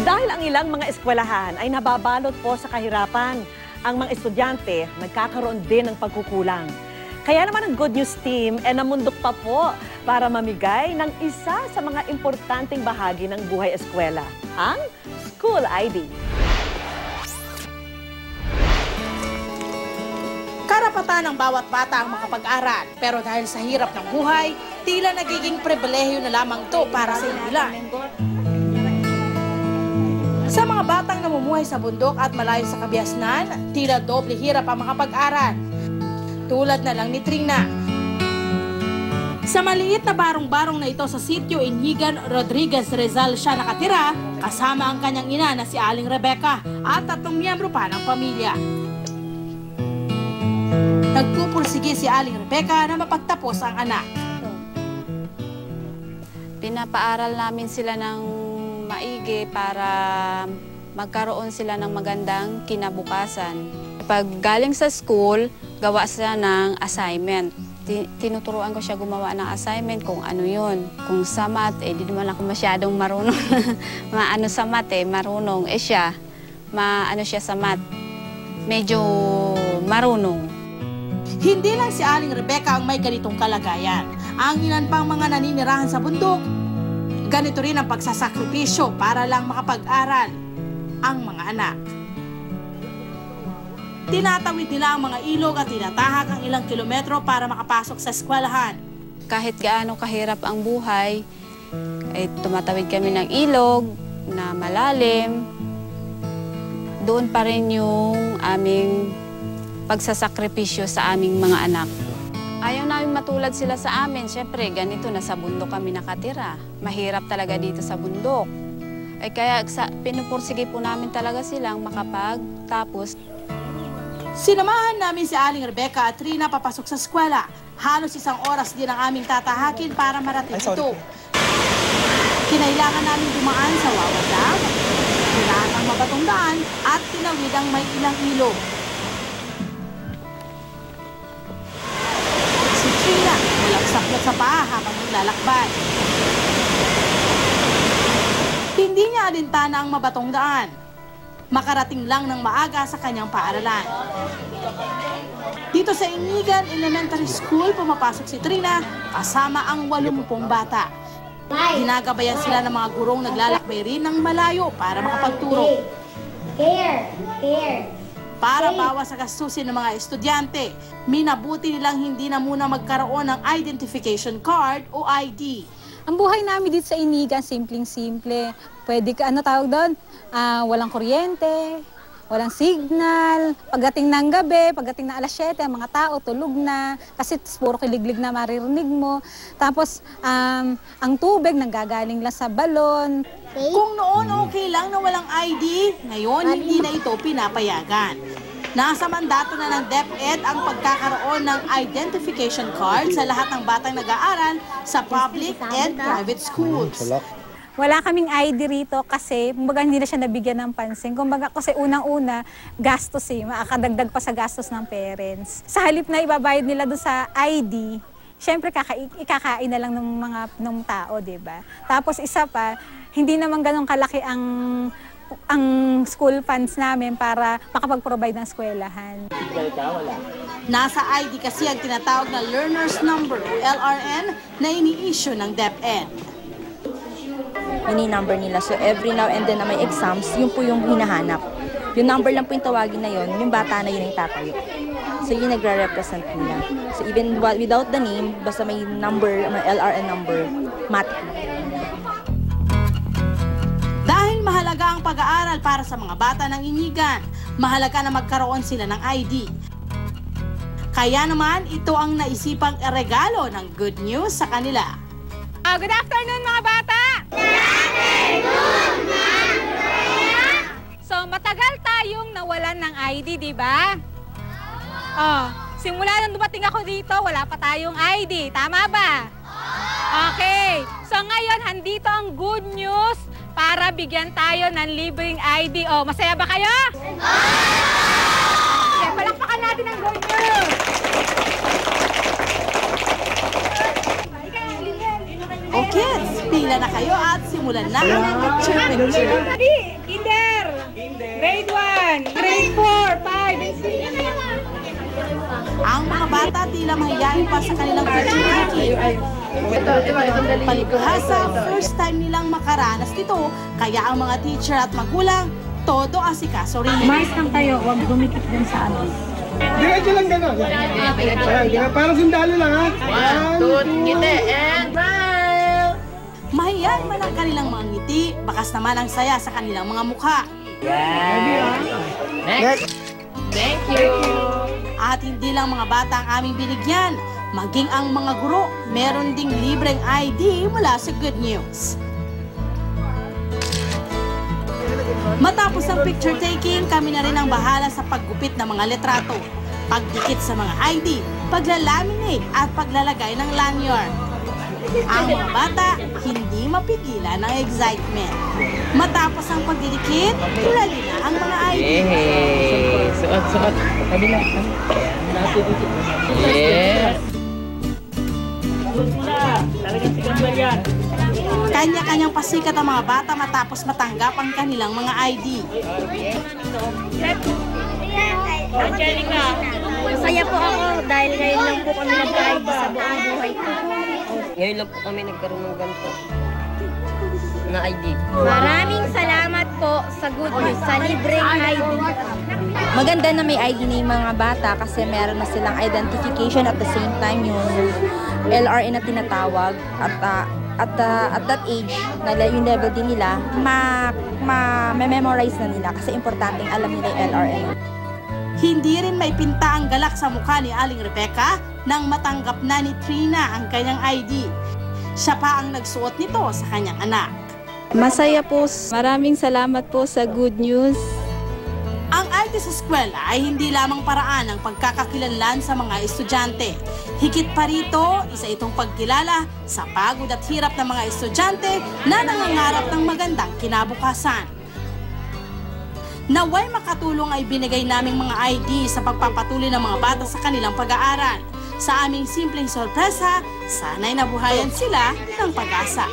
Dahil ang ilang mga eskwelahan ay nababalot po sa kahirapan, ang mga estudyante nagkakaroon din ng pagkukulang. Kaya naman ang Good News Team ay namundok pa po para mamigay ng isa sa mga importanteng bahagi ng buhay eskwela, ang School ID. Karapatan ng bawat bata ang makapag-aral, pero dahil sa hirap ng buhay, tila nagiging pribilehyo na lamang to para sa ilan. Sa mga batang namumuhay sa bundok at malayo sa kabiasnan, tila doble hirap ang makapag-aral. Tulad na lang ni Trina. Sa maliit na barong-barong na ito sa sitio Inigan, Rodriguez, Rizal siya nakatira, kasama ang kanyang ina na si Aling Rebecca at 3 miyembro pa ng pamilya. Nagpupursige si Aling Rebecca na mapagtapos ang anak. Pinapaaral namin sila ng maigi para magkaroon sila ng magandang kinabukasan. Pag galing sa school, gawa sila ng assignment. Tinuturuan ko siya gumawa ng assignment kung ano yun. Kung sa math, di naman ako masyadong marunong. Maano sa math marunong. Siya, maano siya sa math. Medyo marunong. Hindi lang si Aling Rebecca ang may ganitong kalagayan. Ang ilan pang mga naninirahan sa bundok, ganito rin ang pagsasakripisyo para lang makapag-aral ang mga anak. Tinatawid nila ang mga ilog at tinatahak ang ilang kilometro para makapasok sa eskwelahan. Kahit gaano kahirap ang buhay, tumatawid kami ng ilog na malalim. Doon pa rin yung aming pagsasakripisyo sa aming mga anak. Ayaw namin matulad sila sa amin. Siyempre, ganito, nasa bundok kami nakatira. Mahirap talaga dito sa bundok. Kaya pinupursige po namin talaga silang makapagtapos. Sinamahan namin si Aling Rebecca at Trina papasok sa eskwela. Halos 1 oras din ang aming tatahakin para marating ito. Kinailangan namin dumaan sa Wawa Dam, tirahan ang mabatong daan at tinawid ang may ilang ilog. Si Trina, walang saklot sa paa habang naglalakbay. Hindi niya alintana ang mabatong daan. Makarating lang ng maaga sa kanyang paaralan. Dito sa Inigan Elementary School, pumapasok si Trina kasama ang 80 bata. Ginagabayan sila ng mga gurong naglalakbay rin ng malayo para makapagturo. Para bawas sa gastusin ng mga estudyante, minabuti nilang hindi na muna magkaroon ng identification card o ID. Ang buhay namin dito sa Inigan, simpleng-simple. Pwede ka, ano tawag doon? Walang kuryente, walang signal. Pagdating ng gabi, pagdating ng 7:00, ang mga tao tulog na. Kasi puro kiliglig na maririnig mo. Tapos, ang tubig nanggagaling lang sa balon. Kung noon okay lang na walang ID, ngayon hindi na ito pinapayagan. Nasa mandato na ng DepEd ang pagkakaroon ng identification card sa lahat ng batang nag-aaral sa public and private schools. Wala kaming ID rito kasi kumbaga hindi na siya nabigyan ng pansin. Kumbaga kasi unang-una, gastos makakadagdag pa sa gastos ng parents. Sa halip na ibabayad nila doon sa ID, syempre ikakain na lang ng tao, 'di ba? Tapos isa pa, hindi naman ganun kalaki ang school funds namin para makapag-provide ng eskwelahan. Nasa ID kasi ang tinatawag na Learner's Number o LRN na ini-issue ng DepEd. Ini-number nila. So every now and then na may exams, yun po yung hinahanap. Yung number lang po yung tawagin na yun, yung bata na yun ang tatayo. So yun nagre-represent nila. So even without the name, basta may number, may LRN number, matik. Dahil mahalaga ang pag-aaral para sa mga bata ng Inigan, mahalaga na magkaroon sila ng ID. Kaya naman, ito ang naisipang regalo ng Good News sa kanila. Good afternoon mga bata! Good afternoon, Ma'am! So matagal tayong nawalan ng ID, di ba? Simula nang dumating ako dito, wala pa tayong ID. Tama ba? Okay. So ngayon, handito ang good news para bigyan tayo ng libreng ID. Masaya ba kayo? Okay, palakpakan natin ang good news. Okay, Pila na kayo at simulan na ang picture-picture. Kinder! Grade 1, grade 4, 5, and 6. Ang mga bata tila mahiyain pa sa kanilang picture-taking. Palibhasa, first time nilang makaranas nito, kaya ang mga teacher at magulang, todo asikaso rin. Mais lang tayo, huwag dumikit din sa ano. Diretso lang gano'n. Ayan, parang sundalo lang ha. 1, 2, and smile! Mahiyain man ang kanilang mga ngiti, bakas naman ang saya sa kanilang mga mukha. Next! Thank you! At hindi lang mga bata ang aming binigyan, maging ang mga guro, meron ding libreng ID mula sa Good News. Matapos ang picture taking, kami na rin ang bahala sa paggupit ng mga letrato, pagdikit sa mga ID, paglalaminate at paglalagay ng lanyard. Ang mga bata, hindi mapigilan ng excitement. Matapos ang pagdidikit, tulali na ang mga ID. Suot. Kabila. Yes. Kanya-kanyang pasikat ang mga bata matapos matanggap ang kanilang mga ID. Angelica. Masaya po ako dahil ngayon lang po kami nag-ID sa buong buhay ko. Ngayon lang po kami nagkaroon ng ganito na ID. Maraming salamat po sa Good News, sa libreng ID. Maganda na may ID na yung mga bata kasi meron na silang identification at the same time yung LRA na tinatawag at that age, na yung level din nila, ma-memorize na nila kasi importanteng alam nila yung LRA. Hindi rin may pinta ang galak sa mukha ni Aling Rebecca nang matanggap na ni Trina ang kanyang ID. Siya pa ang nagsuot nito sa kanyang anak. Masaya po. Maraming salamat po sa Good News. Ang ID sa eskwela ay hindi lamang paraan ng pagkakakilanlan sa mga estudyante. Higit pa rito, isa itong pagkilala sa pagod at hirap ng mga estudyante na nangangarap ng magandang kinabukasan. Naway makatulong ay binigay naming mga ID sa pagpapatuloy ng mga bata sa kanilang pag-aaral. Sa aming simpleng sorpresa, sana'y nabuhayan sila ng pag-asa.